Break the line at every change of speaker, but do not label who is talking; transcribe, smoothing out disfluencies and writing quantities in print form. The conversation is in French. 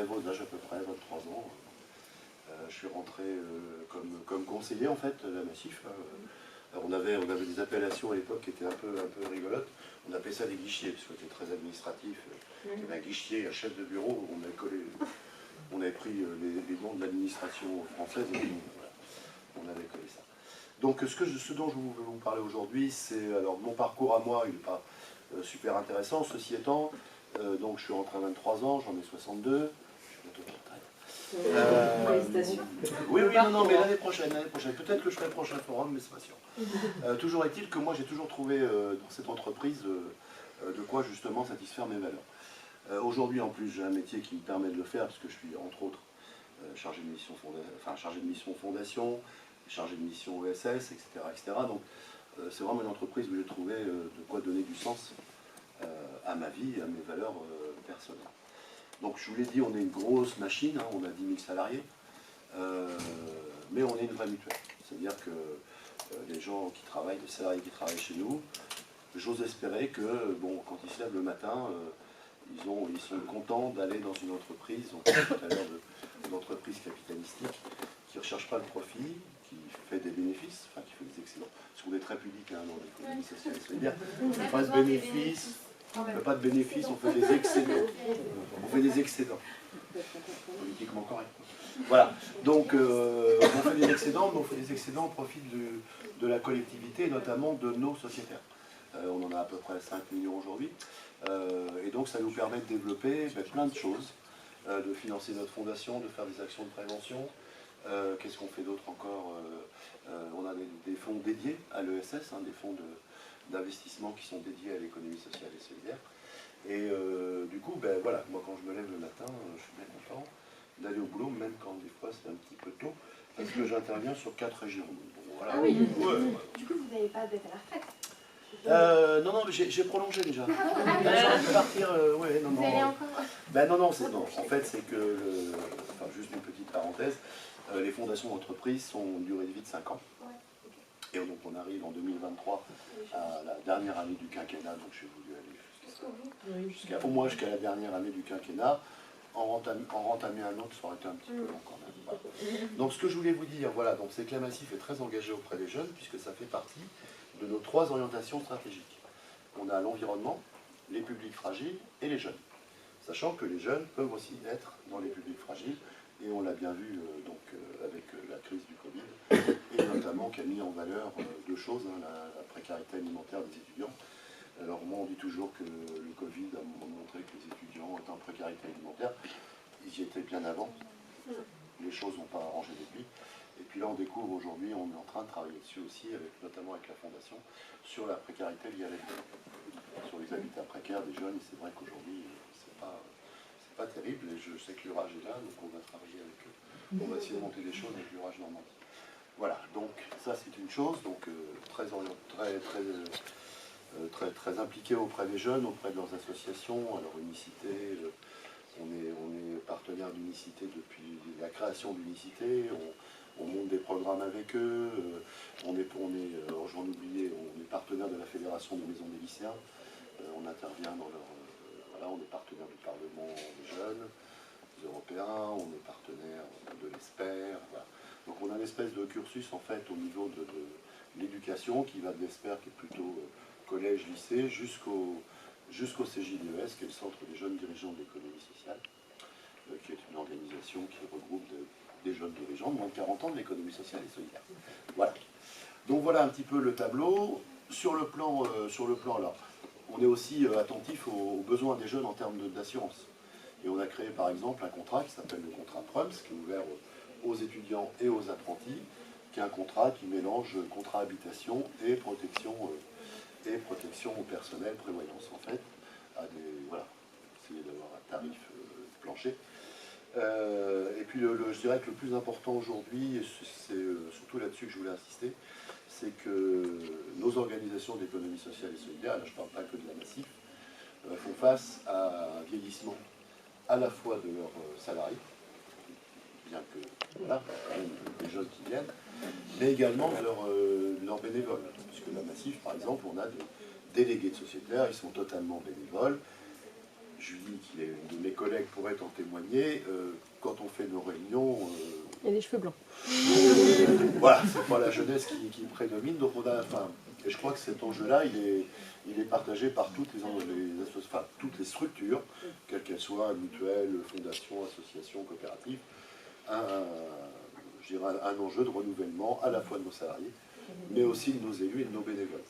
vos âges à peu près, 23 ans. Je suis rentré comme conseiller en fait à la Massif. Alors, on avait des appellations à l'époque qui étaient un peu rigolotes. On appelait ça des guichiers, parce que c'était très administratif. Il y avait un guichier, un chef de bureau, on avait pris les noms de l'administration française et voilà, on avait collé ça. Donc ce dont je veux vous parler aujourd'hui, c'est alors mon parcours à moi, il n'est pas super intéressant. Ceci étant, donc je suis rentré à 23 ans, j'en ai 62, je suis bientôt en retraite.
Félicitations.
Oui, non, mais l'année prochaine, peut-être que je ferai le prochain forum, mais c'est pas sûr. Toujours est-il que moi j'ai toujours trouvé dans cette entreprise de quoi justement satisfaire mes valeurs. Aujourd'hui en plus j'ai un métier qui me permet de le faire, parce que je suis entre autres chargé de mission fondation, chargé de mission ESS, etc. Donc c'est vraiment une entreprise où j'ai trouvé de quoi donner du sens à ma vie et à mes valeurs personnelles. Donc je vous l'ai dit, on est une grosse machine, hein, on a 10 000 salariés, mais on est une vraie mutuelle. C'est-à-dire que les gens qui travaillent, les salariés qui travaillent chez nous, j'ose espérer que, bon, quand ils se lèvent le matin, ils sont contents d'aller dans une entreprise, on parlait tout à l'heure d'une entreprise capitalistique, qui ne recherche pas le profit, qui fait des bénéfices, enfin qui fait des excédents. Parce qu'on est très pudique hein, dans l'économie sociale et solidaire. On ne fait pas de bénéfices, on fait des excédents. On fait des excédents. Politiquement correct. Voilà. Donc on fait des excédents, mais on fait des excédents au profit de la collectivité, et notamment de nos sociétaires. On en a à peu près 5 millions aujourd'hui. Et donc ça nous permet de développer plein de choses, de financer notre fondation, de faire des actions de prévention. Qu'est-ce qu'on fait d'autre encore? On a des fonds dédiés à l'ESS, hein, des fonds d'investissement qui sont dédiés à l'économie sociale et solidaire. Et du coup, voilà, moi quand je me lève le matin, je suis bien content d'aller au boulot, même quand des fois c'est un petit peu tôt, parce que j'interviens sur 4 régions. Bon, voilà.
Ah oui.
Du coup, vous n'avez pas d'être à la retraite?
Non, j'ai prolongé déjà. J'aurais pu partir, ouais, non.
Vous allez encore?
Non. En fait, c'est que, enfin, juste une petite parenthèse, les fondations d'entreprise sont une durée de vie de 5 ans. Et donc on arrive en 2023 à la dernière année du quinquennat, donc j'ai voulu aller au moins jusqu'à la dernière année du quinquennat. En rentamer un autre, ça aurait été un petit peu long quand même. Voilà. Donc ce que je voulais vous dire, voilà, donc c'est que la Massif est très engagée auprès des jeunes, puisque ça fait partie de nos 3 orientations stratégiques. On a l'environnement, les publics fragiles et les jeunes. Sachant que les jeunes peuvent aussi être dans les publics fragiles, et on l'a bien vu avec la crise du Covid, et notamment qui a mis en valeur 2 choses, hein, la précarité alimentaire des étudiants. Alors moi on dit toujours que le Covid a montré que les étudiants étaient en précarité alimentaire, ils y étaient bien avant, les choses n'ont pas arrangé depuis. Et puis là on découvre aujourd'hui, on est en train de travailler dessus aussi, notamment avec la Fondation, sur la précarité liée à l'habitat, sur les habitats précaires des jeunes, et c'est vrai qu'aujourd'hui c'est pas terrible, et je sais que l'Urage est là, donc on va travailler avec eux, on va essayer de monter des choses avec l'Urage Normandie. Voilà, donc ça c'est une chose, donc très impliqué auprès des jeunes, auprès de leurs associations. Alors Unicité, on est partenaire d'Unicité depuis la création d'Unicité, on monte des programmes avec eux, j'en oubliais, on est partenaire de la Fédération des maisons des lycéens, on intervient dans leur... voilà, on est partenaire du Parlement des jeunes, des Européens, on est partenaire de l'ESPER, voilà. Donc on a une espèce de cursus en fait au niveau de l'éducation qui va de l'ESPER, qui est plutôt collège, lycée, jusqu'au CJDES, qui est le Centre des jeunes dirigeants de l'économie sociale, qui est une organisation qui regroupe des jeunes dirigeants de moins de 40 ans de l'économie sociale et solidaire. Voilà. Donc voilà un petit peu le tableau. Sur le plan alors, on est aussi attentif aux besoins des jeunes en termes d'assurance. Et on a créé par exemple un contrat qui s'appelle le contrat PRUMS, qui est ouvert aux étudiants et aux apprentis, qui est un contrat qui mélange contrat habitation et protection au personnel, prévoyance en fait, voilà, essayer d'avoir un tarif plancher. Et puis je dirais que le plus important aujourd'hui, et c'est surtout là-dessus que je voulais insister, c'est que nos organisations d'économie sociale et solidaire, là je ne parle pas que de la Massif, font face à un vieillissement à la fois de leurs salariés, bien que, voilà, des jeunes qui viennent, mais également de leurs bénévoles. Puisque la Massif, par exemple, on a des délégués de sociétaires, ils sont totalement bénévoles. Julie, qui est une de mes collègues, pourrait en témoigner, quand on fait nos réunions...
Il y a des cheveux blancs.
Voilà, c'est pas la jeunesse qui prédomine, donc on a... Enfin, et je crois que cet enjeu-là, il est partagé par toutes toutes les structures, quelles qu'elles soient, mutuelles, fondations, associations, coopératives, je dirais un enjeu de renouvellement à la fois de nos salariés, mais aussi de nos élus et de nos bénévoles.